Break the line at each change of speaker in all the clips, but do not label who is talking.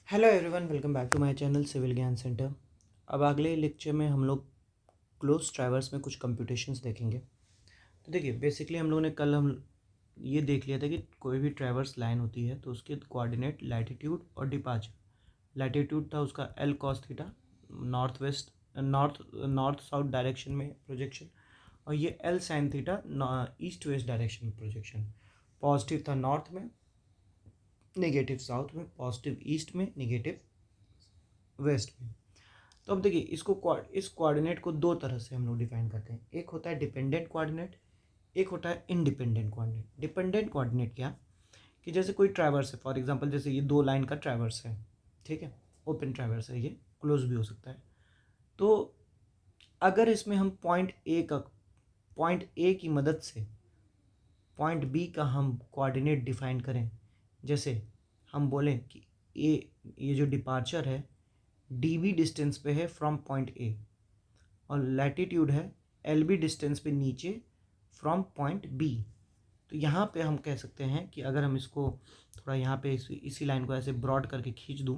Hello everyone, welcome back to my channel civil Gyan centre. अब अगले lecture में हम लोग क्लोज ट्रैवर्स में कुछ कंप्यूटेशंस देखेंगे। तो देखिए, बेसिकली हम ये देख लिया था कि कोई भी ट्रैवर्स लाइन होती है तो उसके कोऑर्डिनेट लैटिट्यूड और डिपार्चर। लैटिट्यूड था उसका L cos theta, north west north south direction में प्रोजेक्शन, और ये L sine theta east west direction में प्रोजेक्शन। पॉजिटिव था नॉर्थ में, नेगेटिव साउथ में, पॉजिटिव ईस्ट में, नेगेटिव वेस्ट में। तो अब देखिए, इस कोऑर्डिनेट को दो तरह से हम लोग डिफाइन करते हैं। एक होता है डिपेंडेंट कोऑर्डिनेट, एक होता है इंडिपेंडेंट कोऑर्डिनेट। डिपेंडेंट कोऑर्डिनेट क्या, कि जैसे कोई ट्रैवर्स है, फॉर एग्जांपल जैसे ये दो लाइन का ट्रैवर्स है, ठीक है, ओपन ट्रैवर्स है, ये क्लोज भी हो सकता है। तो अगर इसमें हम पॉइंट ए की मदद से पॉइंट बी का हम कोऑर्डिनेट डिफाइन करें, जैसे हम बोलें कि ये जो डिपार्चर है डी बी डिस्टेंस पे है फ्रॉम पॉइंट ए, और लैटिट्यूड है एल बी डिस्टेंस पे नीचे फ्रॉम पॉइंट बी। तो यहाँ पे हम कह सकते हैं कि अगर हम इसको थोड़ा यहाँ पे इसी लाइन को ऐसे ब्रॉड करके खींच दूँ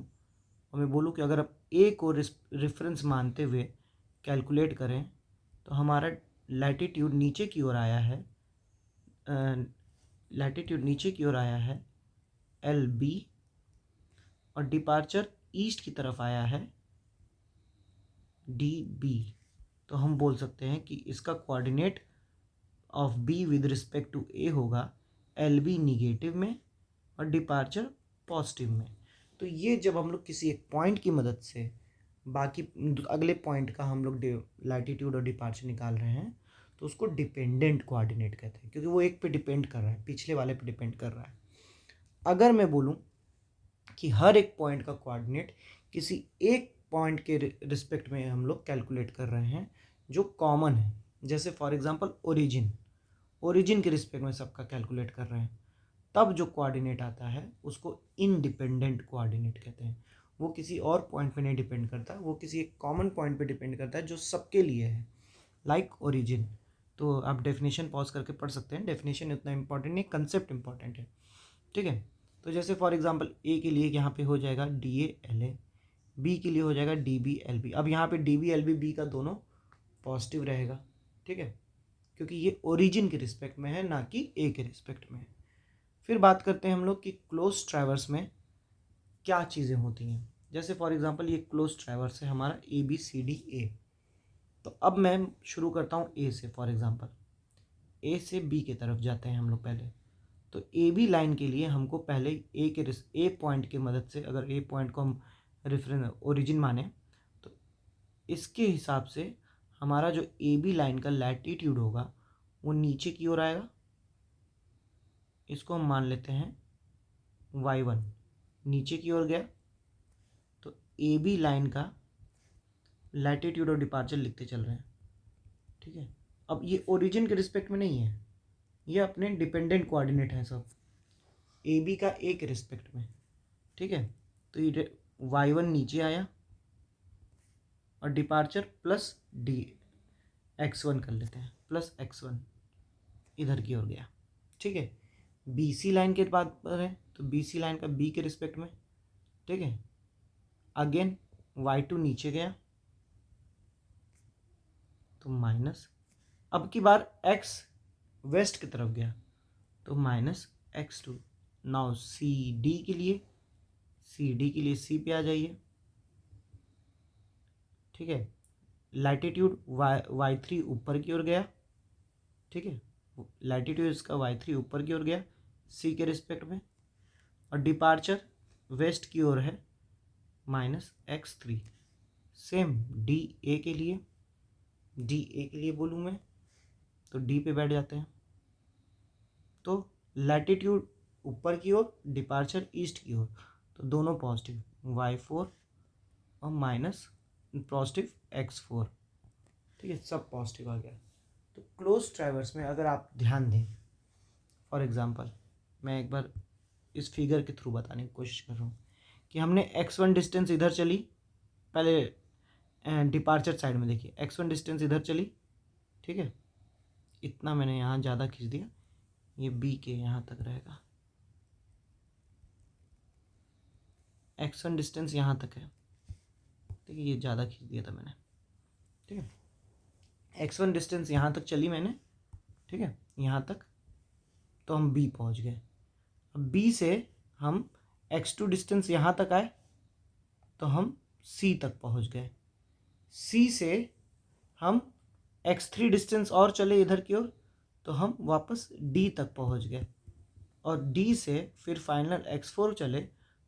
और मैं बोलूँ कि अगर आप ए को रेफरेंस मानते हुए कैलकुलेट करें तो हमारा लैटिट्यूड नीचे की ओर आया है, एल बी, और डिपार्चर ईस्ट की तरफ आया है डी बी। तो हम बोल सकते हैं कि इसका coordinate of B with respect to A होगा एल बी निगेटिव में और डिपार्चर पॉजिटिव में। तो ये जब हम लोग किसी एक पॉइंट की मदद से बाकी अगले पॉइंट का हम लोग लैटिट्यूड और डिपार्चर निकाल रहे हैं तो उसको डिपेंडेंट कोऑर्डिनेट कहते हैं, क्योंकि वो एक पे डिपेंड कर रहा है, पिछले वाले पे डिपेंड कर रहा है। अगर मैं बोलूँ कि हर एक पॉइंट का कोऑर्डिनेट किसी एक पॉइंट के रिस्पेक्ट में हम लोग कैलकुलेट कर रहे हैं जो कॉमन है, जैसे फॉर एग्जांपल ओरिजिन के रिस्पेक्ट में सबका कैलकुलेट कर रहे हैं, तब जो कोऑर्डिनेट आता है उसको इंडिपेंडेंट कोऑर्डिनेट कहते हैं। वो किसी और पॉइंट पे नहीं डिपेंड करता, वो किसी एक कॉमन पॉइंट पे डिपेंड करता है जो सबके लिए है, लाइक ओरिजिन। तो आप डेफिनेशन पॉज करके पढ़ सकते हैं, डेफिनेशन इतना इंपॉर्टेंट नहीं, कंसेप्ट इंपॉर्टेंट है, ठीक है। तो जैसे फॉर एग्जांपल ए के लिए यहाँ पे हो जाएगा D A L A, B के लिए हो जाएगा डी बी एल बी। अब यहाँ पे D B L B B का दोनों पॉजिटिव रहेगा, ठीक है, क्योंकि ये ओरिजिन के रिस्पेक्ट में है ना कि ए के रिस्पेक्ट में है। फिर बात करते हैं हम लोग कि क्लोज ट्रैवर्स में क्या चीज़ें होती हैं। जैसे फॉर एग्जांपल ये क्लोज ट्रैवर्स है हमारा A B C D A. तो अब मैं शुरू करता हूँ ए से, फॉर एग्जांपल ए से बी की तरफ जाते हैं हम लोग पहले। तो ए बी लाइन के लिए हमको पहले ए पॉइंट की मदद से, अगर ए पॉइंट को हम रेफरेंस ओरिजिन माने, तो इसके हिसाब से हमारा जो ए बी लाइन का लैटिट्यूड होगा वो नीचे की ओर आएगा। इसको हम मान लेते हैं y1, नीचे की ओर गया। तो ए बी लाइन का लैटिट्यूड और डिपार्चर लिखते चल रहे हैं, ठीक है। अब ये ओरिजिन के रिस्पेक्ट में नहीं है, ये अपने डिपेंडेंट कोऑर्डिनेट है सब, ए बी का ए के रिस्पेक्ट में, ठीक है। तो ये y1 नीचे आया और डिपार्चर प्लस डी x1 कर लेते हैं, प्लस x1 इधर की ओर गया, ठीक है। बी सी लाइन के बात करें तो बी सी लाइन का बी के रिस्पेक्ट में, ठीक है। अगेन y2 नीचे गया तो माइनस, अब की बार x वेस्ट की तरफ गया तो minus x2। Now C D के लिए सी पे आ जाइए, ठीक है। लैटिट्यूड y3 ऊपर की ओर गया, ठीक है, लैटिट्यूड इसका y3 ऊपर की ओर गया सी के रिस्पेक्ट में, और डिपार्चर वेस्ट की ओर है minus x3। Same D A के लिए बोलूँ मैं तो डी पे बैठ जाते हैं। तो लैटिट्यूड ऊपर की ओर, डिपार्चर ईस्ट की ओर, तो दोनों पॉजिटिव y4 और माइनस पॉजिटिव x4, ठीक है, सब पॉजिटिव आ गया। तो क्लोज ट्रैवर्स में अगर आप ध्यान दें, फॉर एग्जांपल मैं एक बार इस फिगर के थ्रू बताने की कोशिश कर रहा हूँ कि हमने x1 डिस्टेंस इधर चली, पहले डिपार्चर साइड में देखिए x1 डिस्टेंस इधर चली, ठीक है, इतना मैंने यहाँ ज़्यादा खींच दिया, ये बी के यहाँ तक रहेगा। x1 डिस्टेंस यहाँ तक है, ठीक है, ये ज़्यादा खींच दिया था मैंने, ठीक है, x1 डिस्टेंस यहाँ तक चली मैंने, ठीक है, यहाँ तक, तो हम b पहुँच गए। अब b से हम x2 डिस्टेंस यहाँ तक आए तो हम c तक पहुँच गए। c से हम x3 डिस्टेंस और चले इधर की ओर तो हम वापस d तक पहुँच गए, और d से फिर फाइनल x4 चले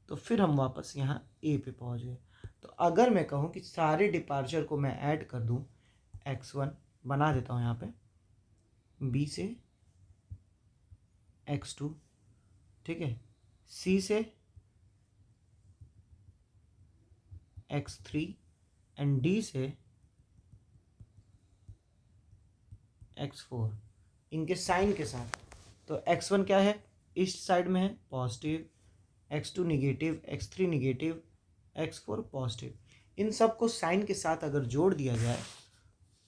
तो फिर हम वापस यहाँ a पे पहुँच गए। तो अगर मैं कहूँ कि सारे डिपार्चर को मैं ऐड कर दूँ, x1 बना देता हूँ यहाँ पे, b से x2, ठीक है, c से x3 एंड d से x4, इनके साइन के साथ। तो x1 क्या है, ईस्ट साइड में है, positive, x2 negative, x3 negative, x4 positive. इन सब को साइन के साथ अगर जोड़ दिया जाए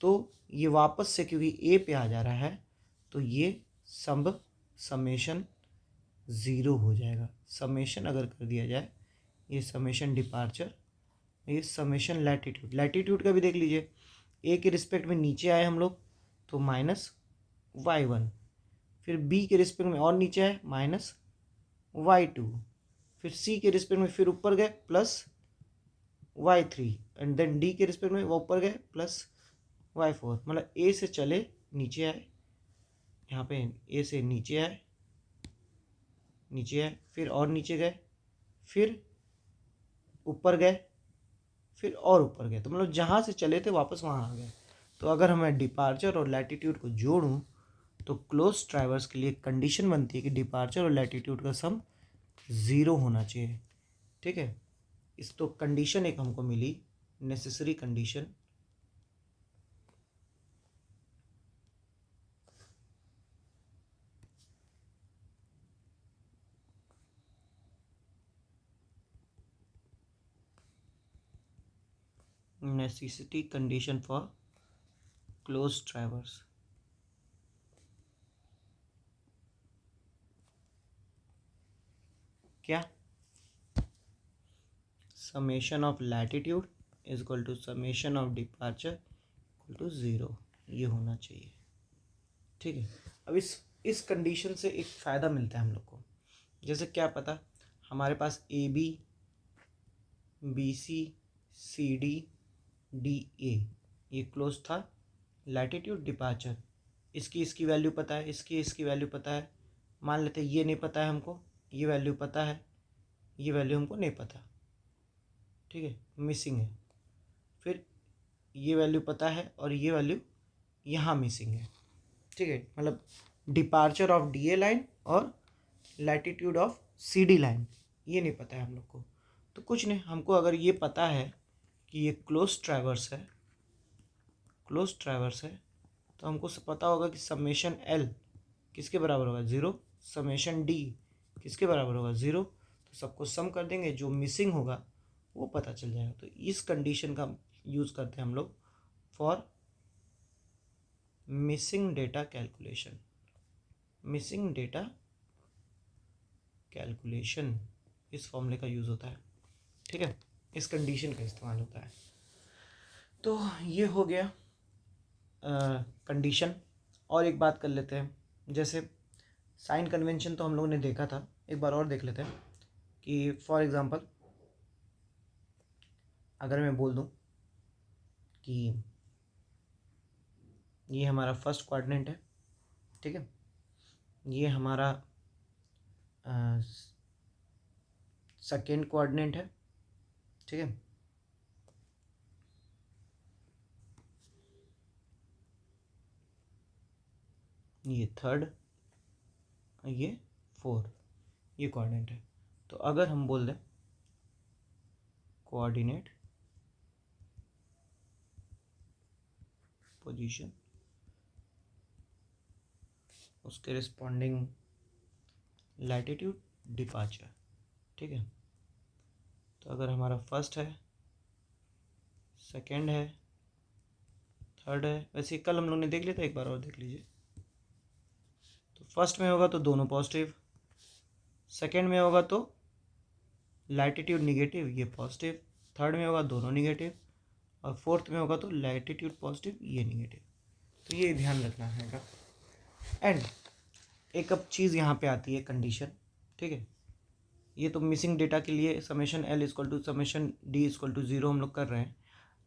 तो ये वापस से, क्योंकि a पे आ जा रहा है, तो ये सब समेशन ज़ीरो हो जाएगा। समेशन अगर कर दिया जाए, ये समेशन डिपार्चर, ये समेशन लैटिट्यूड, लैटिट्यूड का भी देख लीजिए, a के रिस्पेक्ट में नीचे आए हम लोग तो -y1, फिर b के रिस्पेक्ट में और नीचे आए -y2, फिर c के रिस्पेक्ट में फिर ऊपर गए +y3, एंड देन d के रिस्पेक्ट में वो ऊपर गए +y4। मतलब a से चले नीचे आए, यहाँ पे a से नीचे आए, फिर और नीचे गए, फिर ऊपर गए, फिर और ऊपर गए, तो मतलब जहाँ से चले थे वापस वहाँ आ गए। तो अगर मैं डिपार्चर और लैटिट्यूड को जोड़ूं तो क्लोज ट्रैवर्स के लिए कंडीशन बनती है कि डिपार्चर और लैटिट्यूड का सम ज़ीरो होना चाहिए, ठीक है। इस तो कंडीशन एक हमको मिली, necessary condition, necessity condition for close traverse. क्या, summation of latitude is equal to summation of departure equal to zero, ये होना चाहिए, ठीक है। अब इस कंडीशन से एक फ़ायदा मिलता है हम लोग को, जैसे क्या पता हमारे पास A B, B C, C D, D A ये क्लोज था, लैटिट्यूड डिपार्चर, इसकी वैल्यू पता है, इसकी वैल्यू पता है, मान लेते हैं ये नहीं पता है हमको, ये वैल्यू पता है, ये वैल्यू हमको नहीं पता, ठीक है, मिसिंग है, फिर ये वैल्यू पता है और ये वैल्यू यहाँ मिसिंग है, ठीक है। मतलब departure of D A line और latitude of C D line ये नहीं पता है हम लोग को। तो कुछ नहीं, हमको अगर ये पता है कि ये क्लोज ट्रैवर्स है, तो हमको पता होगा कि समेशन एल किसके बराबर होगा, ज़ीरो, समेशन डी किसके बराबर होगा, ज़ीरो। तो सबको सम कर देंगे, जो मिसिंग होगा वो पता चल जाएगा। तो इस कंडीशन का यूज़ करते हैं हम लोग फॉर मिसिंग डेटा कैलकुलेशन, इस फॉर्मूले का यूज़ होता है, ठीक है, इस कंडीशन का इस्तेमाल होता है। तो ये हो गया कंडीशन। और एक बात कर लेते हैं, जैसे साइन कन्वेंशन तो हम लोगों ने देखा था, एक बार और देख लेते हैं कि फॉर एग्ज़ाम्पल अगर मैं बोल दूं कि ये हमारा फर्स्ट क्वाड्रेंट है, ठीक है, ये हमारा सेकेंड क्वाड्रेंट है, ठीक है, ये थर्ड, ये फोर्थ, ये कोऑर्डिनेट है। तो अगर हम बोल दें कोऑर्डिनेट पोजीशन, उसके रिस्पॉन्डिंग लैटिट्यूड डिपार्चर, ठीक है। तो अगर हमारा फर्स्ट है, सेकंड है, थर्ड है, वैसे कल हम लोग ने देख लिया था, एक बार और देख लीजिए। तो फर्स्ट में होगा तो दोनों पॉजिटिव, सेकंड में होगा तो लैटिट्यूड निगेटिव, ये पॉजिटिव, थर्ड में होगा दोनों निगेटिव, और फोर्थ में होगा तो लैटिट्यूड पॉजिटिव, ये निगेटिव। तो ये ध्यान रखना है। एंड एक अब चीज़ यहाँ पे आती है कंडीशन, ठीक है। ये तो मिसिंग डेटा के लिए summation L equal to summation D equal to 0 हम लोग कर रहे हैं।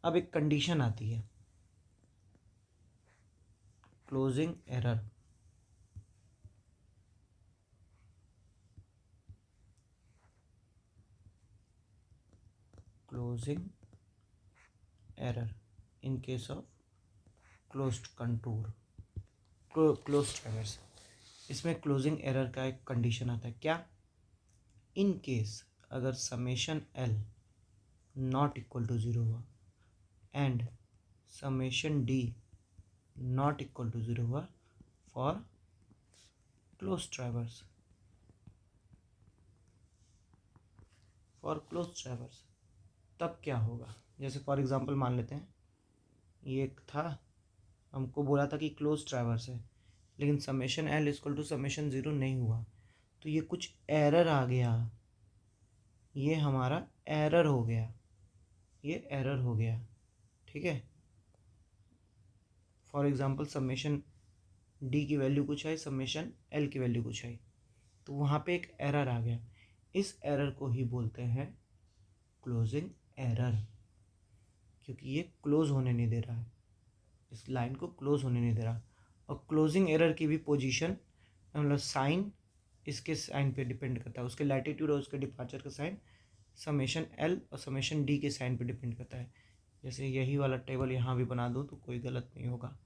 अब एक कंडीशन आती है, closing error. Closing error in case of closed contour, closed traverse. इसमें क्लोजिंग एरर का एक कंडीशन आता है, क्या? इन केस अगर summation L not equal to 0 हुआ and summation D not equal to 0 हुआ फॉर क्लोज्ड ट्रैवर्स, तब क्या होगा? जैसे फॉर एग्जांपल मान लेते हैं ये एक था, हमको बोला था कि क्लोज ट्रैवर्स है, लेकिन summation L equal to summation 0 नहीं हुआ, तो ये कुछ एरर आ गया, ये हमारा एरर हो गया, ये एरर हो गया, ठीक है। फॉर एग्जांपल समेशन डी की वैल्यू कुछ आई, समेशन एल की वैल्यू कुछ आई, तो वहाँ पे एक एरर आ गया। इस एरर को ही बोलते हैं क्लोजिंग एरर, क्योंकि ये क्लोज होने नहीं दे रहा है, इस लाइन को क्लोज होने नहीं दे रहा। और क्लोजिंग एरर की भी पोजीशन, मतलब साइन इसके साइन पे डिपेंड करता है, उसके लैटिट्यूड और उसके डिपार्चर का साइन समेशन एल और समेशन डी के साइन पे डिपेंड करता है। जैसे यही वाला टेबल यहाँ भी बना दूँ तो कोई गलत नहीं होगा।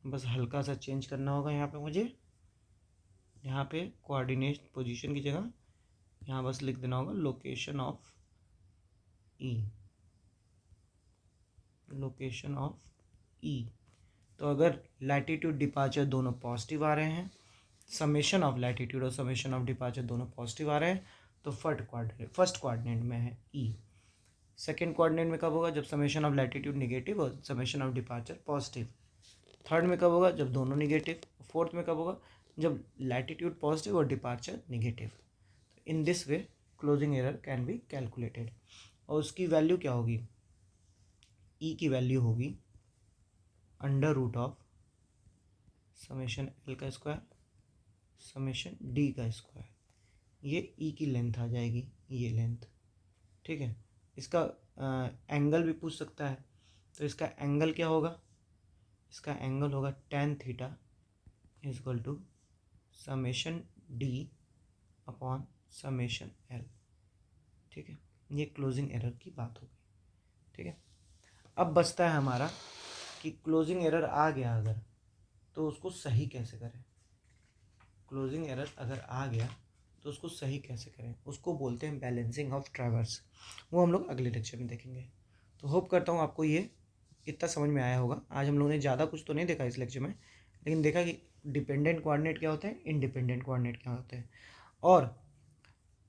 बस हल्का सा चेंज करना होगा यहाँ पे मुझे, यहाँ पे कोऑर्डिनेट पोजीशन की जगह यहाँ बस लिख देना होगा location of E, location of E. तो अगर लैटिट्यूड डिपार्चर दोनों पॉजिटिव आ रहे हैं, समेशन ऑफ लैटिट्यूड और समेशन ऑफ डिपार्चर दोनों पॉजिटिव आ रहे हैं, तो फर्स्ट कोऑर्डिनेट में है ई। सेकेंड कोऑर्डिनेट में कब होगा? जब समेशन ऑफ लैटिट्यूड निगेटिव और summation of departure positive. Third में कब होगा? जब दोनों निगेटिव। फोर्थ में कब होगा? जब लैटिट्यूड पॉजिटिव और departure negative. In this way closing error can be calculated. और उसकी वैल्यू क्या होगी? ई की वैल्यू होगी under root of summation L का स्क्वायर समेशन डी का स्क्वायर। ये ई की लेंथ आ जाएगी, ये लेंथ, ठीक है। इसका एंगल भी पूछ सकता है, तो इसका एंगल क्या होगा? इसका एंगल होगा tan theta is equal to summation D upon summation L, ठीक है। ये क्लोजिंग एरर की बात होगी, ठीक है। अब बचता है हमारा कि क्लोजिंग एरर आ गया अगर, तो उसको सही कैसे करें। क्लोजिंग एरर अगर आ गया तो उसको सही कैसे करें, उसको बोलते हैं बैलेंसिंग ऑफ ट्रैवर्स। वो हम लोग अगले लेक्चर में देखेंगे। तो होप करता हूँ आपको ये इतना समझ में आया होगा। आज हम लोगों ने ज़्यादा कुछ तो नहीं देखा इस लेक्चर में, लेकिन देखा कि डिपेंडेंट कोऑर्डिनेट क्या होते हैं, इंडिपेंडेंट कोऑर्डिनेट क्या होते हैं। और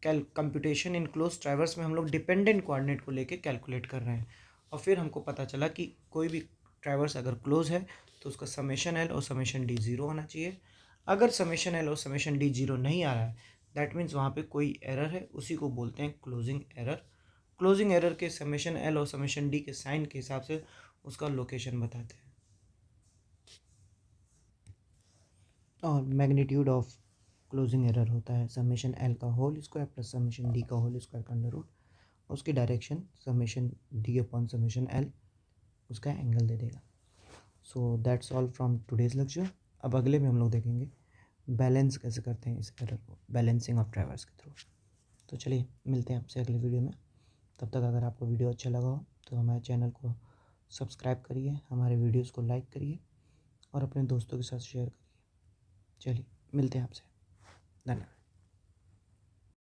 कंप्यूटेशन इन क्लोज ट्रैवर्स में हम लोग डिपेंडेंट कोऑर्डिनेट को लेके कैलकुलेट कर रहे हैं। और फिर हमको पता चला कि कोई भी ट्रैवर्स अगर क्लोज है तो उसका समेशन एल और समेशन डी 0 होना चाहिए। अगर समेशन एल और समेशन डी 0 नहीं आ रहा है, दैट मीन्स वहाँ पे कोई एरर है, उसी को बोलते हैं क्लोजिंग एरर। क्लोजिंग एरर के समेशन एल और समेशन डी के साइन के हिसाब से उसका लोकेशन बताते हैं। और मैग्नीट्यूड ऑफ क्लोजिंग एरर होता है समेशन एल का whole square plus summation D का होल स्क्वायर का अंडर रूट, उसकी direction summation D upon summation L, उसका एंगल दे देगा। So that's all from today's lecture. अब अगले में हम लोग देखेंगे बैलेंस कैसे करते हैं इस एरर को, बैलेंसिंग ऑफ ट्रैवर्स के थ्रू। तो चलिए मिलते हैं आपसे अगले वीडियो में। तब तक अगर आपको वीडियो अच्छा लगा हो तो हमारे चैनल को सब्सक्राइब करिए, हमारे वीडियोस को लाइक करिए और अपने दोस्तों के साथ शेयर करिए। चलिए मिलते हैं आपसे, धन्यवाद।